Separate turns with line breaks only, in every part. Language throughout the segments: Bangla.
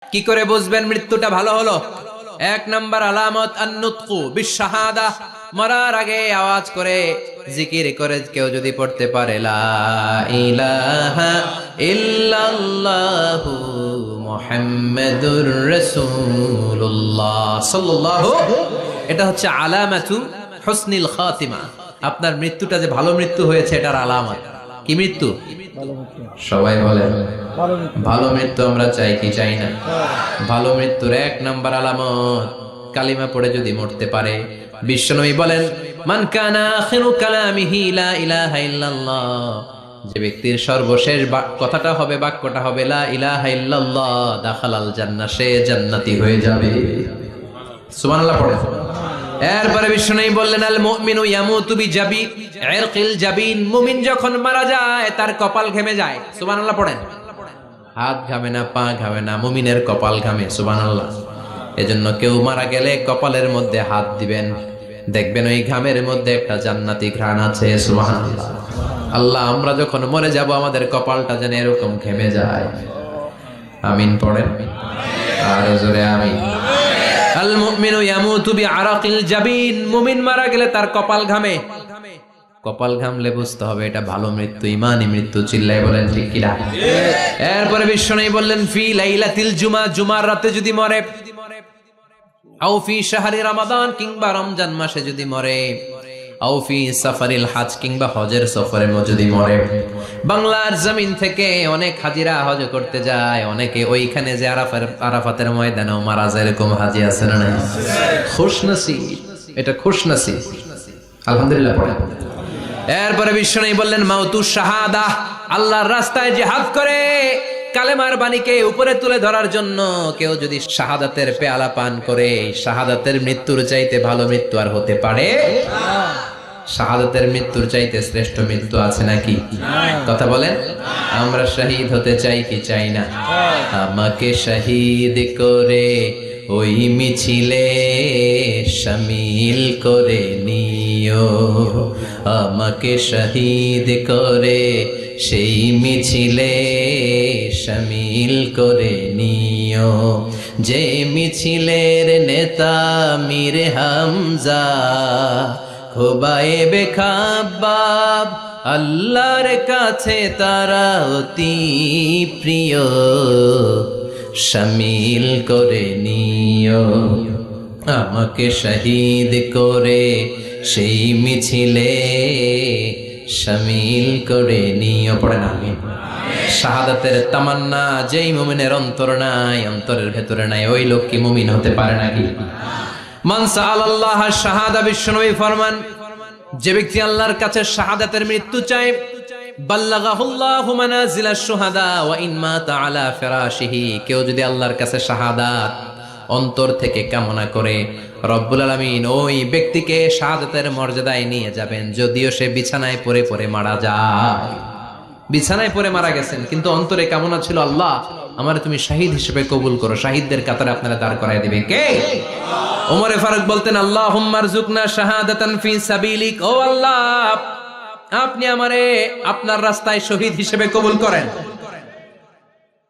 কি করে বুঝবেন মৃত্যুটা ভালো হলো? এক নাম্বার আলামত আন-নুতকু বিশ-শাহাদা, মরার আগে আওয়াজ করে জিকির করে কেউ যদি পড়তে পারে লা ইলাহা ইল্লাল্লাহু মুহাম্মাদুর রাসূলুল্লাহ সাল্লাল্লাহু, এটা হচ্ছে আলামাতু হুসনিল খাতিমা। আপনার মৃত্যুটা যে ভালো মৃত্যু হয়েছে এটার আলামত। কি মৃত্যু? সবাই বলেন ভালো মৃত্যু আমরা চাই কি চাই না? ভালো মৃত্যুর এক নাম্বার আলামত কালিমা পড়ে যদি মরতে পারে। বিশ্বনবী বলেন মান কানা আখিরু কালামিহি লা ইলাহা ইল্লাল্লাহ, যে ব্যক্তির সর্বশেষ কথাটা হবে, বাক্যটা হবে লা ইলাহা ইল্লাল্লাহ, দাখালাল জান্নাহ, সে জান্নাতি হয়ে যাবে। সুবহানাল্লাহ পড়েন। এরপরে বিশ্বনবী বললেন আল মুমিনু ইয়ামুতু বিজাবি ইরকিল জাবিন, মুমিন যখন মারা যায় তার কপাল ঘেমে যায়। সুবহানাল্লাহ পড়েন। হাত ঘামে না, পা ঘামে না, মুমিনের কপাল ঘামে। সুবহানাল্লাহ। এজন্য কেউ মারা গেলে কপালের মধ্যে হাত দিবেন, দেখবেন ওই ঘামের মধ্যে একটা জান্নাতি ঘ্রাণ আছে। সুবহানাল্লাহ। আল্লাহ, আমরা যখন মরে যাব আমাদের কপালটা যেন এরকম ঘেমে যায়। আমিন পড়েন আর জোরে আমিন। আল মুমিনু ইয়ামুতু বিআরাকিল জাবিন, মুমিন মারা গেলে তার কপাল ঘামে। কপাল ঘামলে বুঝতে হবে এটা ভালো মৃত্যু, ঈমানি মৃত্যু। চিল্লায় বলেন ঠিক কি না? এরপরে বিশ্বনবী বললেন ফি লাইলাতিল জুমা, জুমার রাতে যদি মরে, আও ফি শাহরি রমাদান, কিংবা রমজান মাসে যদি মরে, আও ফি সাফারিল হজ, কিংবা হজের সফরে যদি মরে। বাংলার জমিন থেকে অনেক হাজিরা হজ করতে যায়, অনেকে ওইখানে যে আরাফাতের ময়দানেও মারা যায়, এরকম হাজি আছে না নাই? খুশনসিব, এটা খুশনসিব। আলহামদুলিল্লাহ পড়ে। এরপরে বিশ্বনবী বললেন মাউতু শাহাদা, আল্লাহর রাস্তায় জিহাদ করে কালেমার বাণীকে উপরে তুলে ধরার জন্য কেউ যদি শাহাদাতের পেয়ালা পান করে, শাহাদাতের মৃত্যুর চাইতে ভালো মৃত্যু আর হতে পারে? শাহাদাতের মৃত্যুর চাইতে শ্রেষ্ঠ মৃত্যু আছে নাকি? কথা বলেন। আমরা শহীদ হতে চাই কি চাই না? আমাকে শহীদ করে ওই মিছিলে শামিল করে নিও, আমাকে শহীদ করে সেই মিছিলে শামিল করে নিও, যে মিছিলের নেতা মীর হামজা, খোবায়েবে খাব্বাব, আল্লাহর কাছে তারা অতি প্রিয়, শামিল করে নিও, আমাকে শহীদ করে সেই মিছিলে শামিল করে নিও। পড়ে না? শাহাদাতের তামান্না যেই মুমিনের অন্তর নাই, অন্তরের ভেতরে নাই, ওই লোক কি মুমিন হতে পারে নাকি? মান সাআলাল্লাহ শাহাদা, বিশ্বনবী ফরমান যে ব্যক্তি আল্লাহর কাছে শাহাদাতের মৃত্যু চায়, বাল্লাগাহুল্লাহু মানাজিলাশ শুহাদা ওয়া ইন মাতা আলা ফিরাশিহি, কেউ যদি আল্লাহর কাছে শাহাদাত অন্তর থেকে কামনা করে, রব্বুল আলামিন ওই ব্যক্তিকে শাহাদাতের মর্যাদায় নিয়ে যাবেন, যদিও সে বিছানায় পড়ে পড়ে মারা যায়। বিছানায় পড়ে মারা গেছেন, কিন্তু অন্তরে কামনা ছিল আল্লাহ আমারে তুমি শহীদ হিসেবে কবুল করো। শহীদদের কাতারে আপনারা দাঁড় করায় দিবেন কে? ওমরে ফারুক বলতেন আল্লাহুম্মা রযুকনা শাহাদাতান ফি সাবিলিক, ও আল্লাহ আপনি আমারে আপনার রাস্তায় শহীদ হিসেবে কবুল করেন।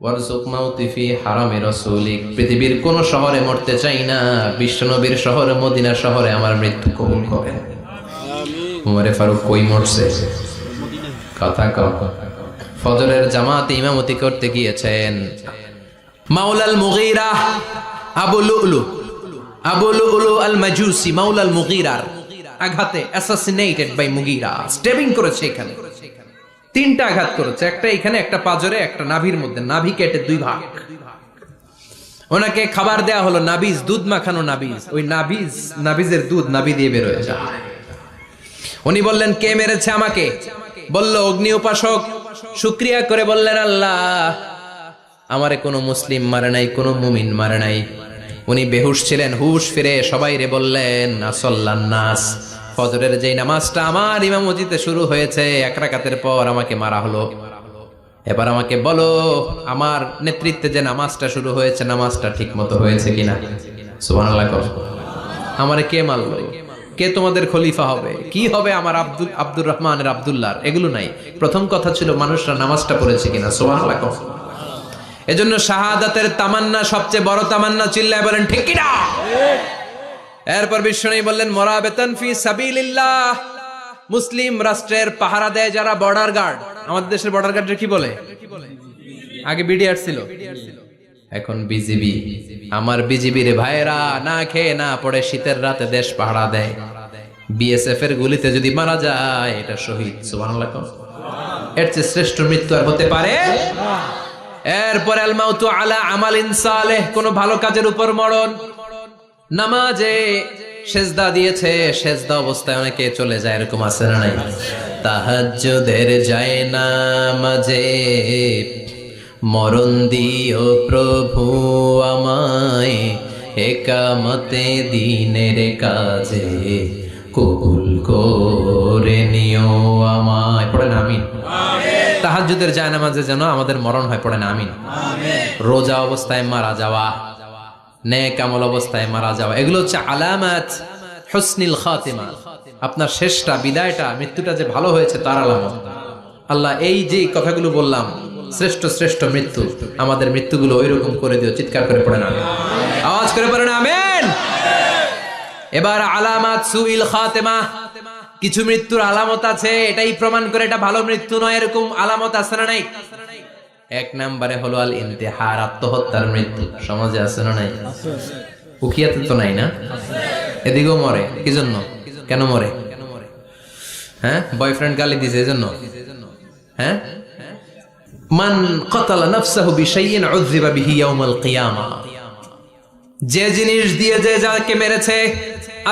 ওয়ারযুক মাউতি ফি হারামি রাসূলিক, পৃথিবীর কোন শহরে মরতে চাই না, বিশ্বনবীর শহর মদিনা শহরে আমার মৃত্যু কবুল করেন। আমিন। ওমরে ফারুক কই মরছে? কথা কও। ফজরের জামাতে ইমামতি করতে গিয়েছেন মাওলাল মুগীরা আবু লুলু আল মাজুসি, মাওলাল মুগীরার আঘাতে অ্যাসাসিনেটেড বাই মুগীরা, স্টেবিং করেছে। এখানে তিনটা আঘাত করেছে, একটা এখানে, একটা পাজরে, একটা নাভির মধ্যে, নাভি কেটে দুই ভাগ। ওনাকে খাবার দেয়া হলো নাবিজ, দুধ মাখানো নাবিজ। ওই নাবিজের দুধ নাভি দিয়ে বের হয়ে যায়। উনি বললেন কে মেরেছে আমাকে? বলল অগ্নি উপাসক। শুকরিয়া করে বললেন আল্লাহ আমারে কোনো মুসলিম মারে নাই, কোনো মুমিন মারে নাই। উনি বেহুশ ছিলেন, হুশ ফিরে সবাই রে বললেন আসল্লান নাস, ফজরের যেই নামাজটা আমার ইমামতিতে শুরু হয়েছে, এক রাকাতের পর আমাকে মারা হলো। এবার আমাকে বলো আমার নেতৃত্বে যে নামাজটা শুরু হয়েছে, নামাজটা ঠিক মতো হয়েছে কিনা? সুবহানাল্লাহ। আমারে কে মারলো? কে তোমাদের খলিফা হবে? কি হবে আমার আব্দুর রহমানের আব্দুল্লাহর? এগুলো নাই। প্রথম কথা ছিল মানুষরা নামাজটা পড়েছে কিনা। সুবহানাল্লাহ। এজন্য শাহাদাতের তামান্না সবচেয়ে বড় তামান্না, চিল্লায় বলেন ঠিক কিনা। এরপর বিশ্বনবী বললেন মুরাবিতান ফি সাবিলিল্লাহ, মুসলিম রাষ্ট্রের পাহারা দেয় যারা বর্ডার গার্ড। আমাদের দেশের বর্ডার গার্ডের কি বলে? আগে বিডিআর ছিল, এখন বিজিবি। আমার বিজিবির ভাইয়েরা না খেয়ে না পড়ে শীতের রাতে দেশ পাহারা দেয়। বিএসএফ এর গুলিতে যদি মারা যায় এটা শহীদ। সুবহানাল্লাহ। এর চেয়ে শ্রেষ্ঠ মৃত্যু আর হতে পারে? এরপর আল মাউতু আলা আমালিন সালেহ, কোন ভালো কাজের উপর মরণ। নামাজে সেজদা দিয়েছে, সেজদা অবস্থায় অনেকে চলে যায়, এরকম আছে না নাই? তাহাজ্জুদের যায় নামাজে মরণ দিও প্রভু আমায়, একামতে দিনের কাজে কবুল করে নিও আমায়। পড়েন আমিন। তাহাজ্জুদের যায় নামাজে যেন আমাদের মরণ হয়, পড়েন আমিন। রোজা অবস্থায় মারা যাওয়া, নেক আমল অবস্থায় মারা যাওয়া, এগুলো হচ্ছে আলামাত হুসনিল খাতিমা। আপনার শেষটা, বিদায়টা, মৃত্যুটা যে ভালো হয়েছে তার আলামত। আল্লাহ এই যে কথাগুলো বললাম, শ্রেষ্ঠ শ্রেষ্ঠ মৃত্যু, আমাদের মৃত্যুগুলো ওইরকম করে দিও। চিৎকার করে পড়েন আমিন, আওয়াজ করে পড়েন আমিন। এবার আলামাত সুইল খাতিমা, কিছু মৃত্যুর আলামত আছে, এটাই প্রমাণ করে এটা ভালো মৃত্যু নয়, এরকম আলামত আছে না নাই? এক নম্বরে হলো আল ইন্তিহার, আত্মহত্যার মৃত্যু। সমাজে আছে না নাই? উখিয়াতে তো নাই না? এদিকেও মরে, কি জন্য? কেন মরে? হ্যাঁ, বয়ফ্রেন্ড গালি দিছে এজন্য? হ্যাঁ, মান কাতালা নাফসাহু বিশাইইন উযযিবা বিহি ইয়াউমাল কিয়ামা, যে জিনিস দিয়ে যে যাকে মেরেছে,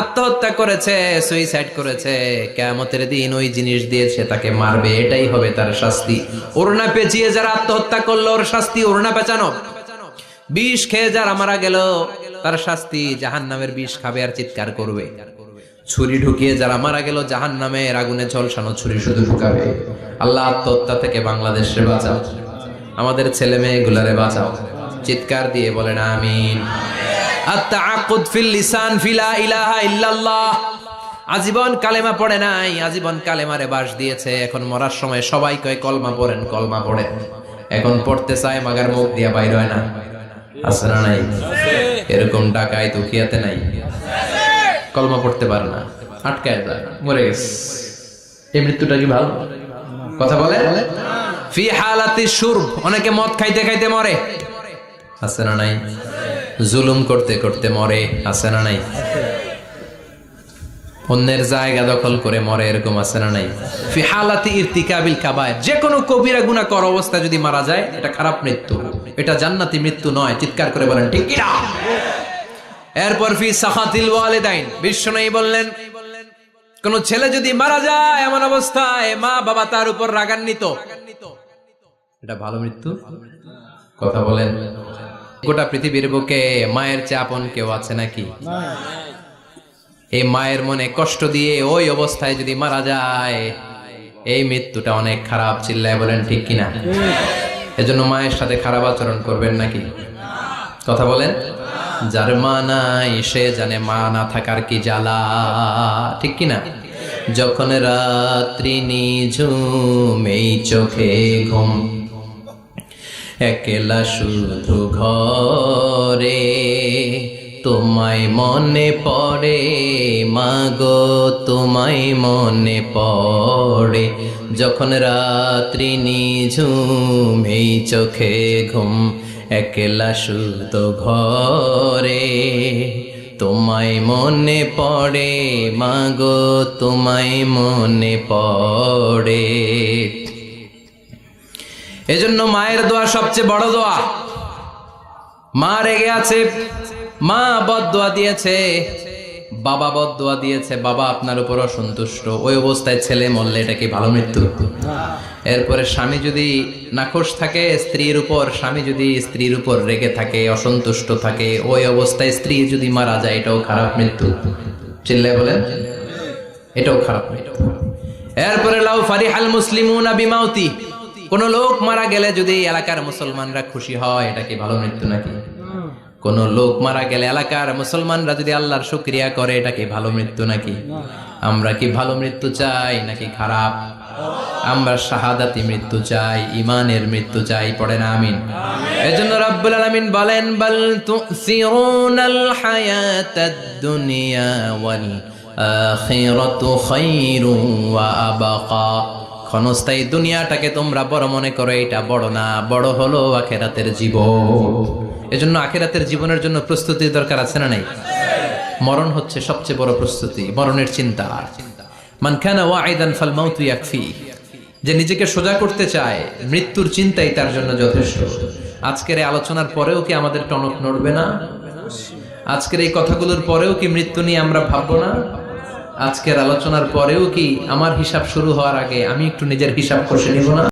আত্মহত্যা করেছে, সুইসাইড করেছে, কিয়ামতের দিন ওই জিনিস দিয়ে সে তাকে মারবে, এটাই হবে তার শাস্তি। ওড়না পেঁচিয়ে যারা আত্মহত্যা করলো ওর শাস্তি ওড়না পেঁচানো। বিষ খেয়ে যারা মারা গেল তার শাস্তি জাহান্নামের বিষ খাবে আর চিৎকার করবে। ছুরি ঢুকিয়ে যারা মারা গেল জাহান্নামের আগুনে ঝলসানো ছুরি শুধু ঢুকাবে। আল্লাহ আত্মহত্যা থেকে বাংলাদেশে বাঁচাও, আমাদের ছেলে মেয়েগুলারে বাঁচাও। চিৎকার দিয়ে বলেন আমিন। আত-তাআক্কুদ ফিল লিসান ফি লা ইলাহা ইল্লাল্লাহ, আজীবন কালেমা পড়ে নাই, আজীবন কালেমারে বাস দিয়েছে, এখন মরার সময় সবাই কয় কলমা পড়েন, কলমা পড়েন। এখন পড়তে চায় মাগার মুখ দিয়া বাইর হয় না, আছে না নাই? এরকম ডাকায় দুখিয়াতে নাই, কলমা পড়তে পারে না, আটকায় যায়, মরে গেছে। এই মৃত্যুটা কি ভালো? কথা বলে। ফি হালাতি শুরব, অনেকে মদ খাইতে খাইতে মরে, আছে না নাই? জুলুম করতে করতে মরে, আছে না নাই? অন্যের জায়গা দখল করে মরে, এরকম আছে না নাই? ফি হালাতি ইরতিকাবিল কাবায়ের, যে কোনো কবিরা গুনাহ করা অবস্থা যদি মারা যায় এটা খারাপ মৃত্যু, এটা জান্নাতি মৃত্যু নয়। চিৎকার করে বলেন ঠিক কি না? এরপর ফি সাখাতিল ওয়ালিদাইন, বিশ্বনবী বললেন কোন ছেলে যদি মারা যায় এমন অবস্থায় মা বাবা তার উপর রাগান্বিত, এটা ভালো মৃত্যু? কথা বলেন। গোটা পৃথিবীর বুকে মায়ের চেয়ে আপন কেউ আছে নাকি? এই মায়ের মনে কষ্ট দিয়ে ওই অবস্থায় যদি মারা যায় এই মৃত্যুটা অনেক খারাপ। চিল্লায় বলেন ঠিক কিনা? এজন্য মায়ের সাথে খারাপ আচরণ করবেন নাকি? কথা বলেন। যার মা নাই সে জানে মা না থাকার কি জ্বালা, ঠিক কিনা? যখন রাত্রি নিঝুম এই চোখে ঘুম, একলা শুধু ঘরে তোমায় মনে পড়ে মাগো, তোমায় মনে পড়ে। যখন রাত্রি নিঝুম এই চোখে ঘুম, একলা শুধু ঘরে তোমায় মনে পড়ে মাগো, তোমায় মনে পড়ে। এজন্য মায়ের দোয়া সবচেয়ে বড় দোয়া। মা রেগে আছে, মা বদদোয়া দিয়েছে, বাবা বদদোয়া দিয়েছে, বাবা আপনার উপর অসন্তুষ্ট, ওই অবস্থায় ছেলে মরলে এটা কি ভালো মৃত্যু? এরপরে স্বামী যদি নাখোশ থাকে স্ত্রীর উপর, স্বামী যদি স্ত্রীর উপর রেগে থাকে, অসন্তুষ্ট থাকে, ওই অবস্থায় স্ত্রী যদি মারা যায় এটাও খারাপ মৃত্যু। চিল্লায় বলেন এটাও খারাপ মৃত্যু। এরপরে লাউ ফারিহাল মুসলিমুনা বিমাউতি, কোন লোক মারা গেলে যদি এলাকার মুসলমানরা খুশি হয় এটা কি ভালো মৃত্যু নাকি? কোন লোক মারা গেলে এলাকার মুসলমানরা যদি আল্লাহর শুকরিয়া করে এটা কি ভালো মৃত্যু নাকি? আমরা কি ভালো মৃত্যু চাই নাকি খারাপ? আমরা শাহাদাতি মৃত্যু চাই, ইমানের মৃত্যু চাই। পড়েন আমিন। এজন্য রাব্বুল আলামিন বলেন বাল তুসিরুনাল হায়াতাদ দুনিয়া ওয়াল আখিরাতু খায়রুন ওয়া আবাকা। ক্ষণস্থায়ী দুনিয়াটাকে তোমরা বড় মনে করো, এটা বড় না, বড় হলো আখিরাতের জীবন। এজন্য আখিরাতের জীবনের জন্য প্রস্তুতির দরকার আছে না নাই? মরণ হচ্ছে সবচেয়ে বড় প্রস্তুতি, মরণের চিন্তা। মান কানা ওয়াইদান ফাল মাউতু ইয়াকফি, যে নিজেকে সোজা করতে চায় মৃত্যুর চিন্তাই তার জন্য যথেষ্ট। আজকের এই আলোচনার পরেও কি আমাদের টনক নড়বে না? আজকের এই কথাগুলোর পরেও কি মৃত্যু নিয়ে আমরা ভাববো না? আজকের আলোচনার পরেও কি আমার হিসাব শুরু হওয়ার আগে আমি একটু নিজের হিসাব কষে নিব না?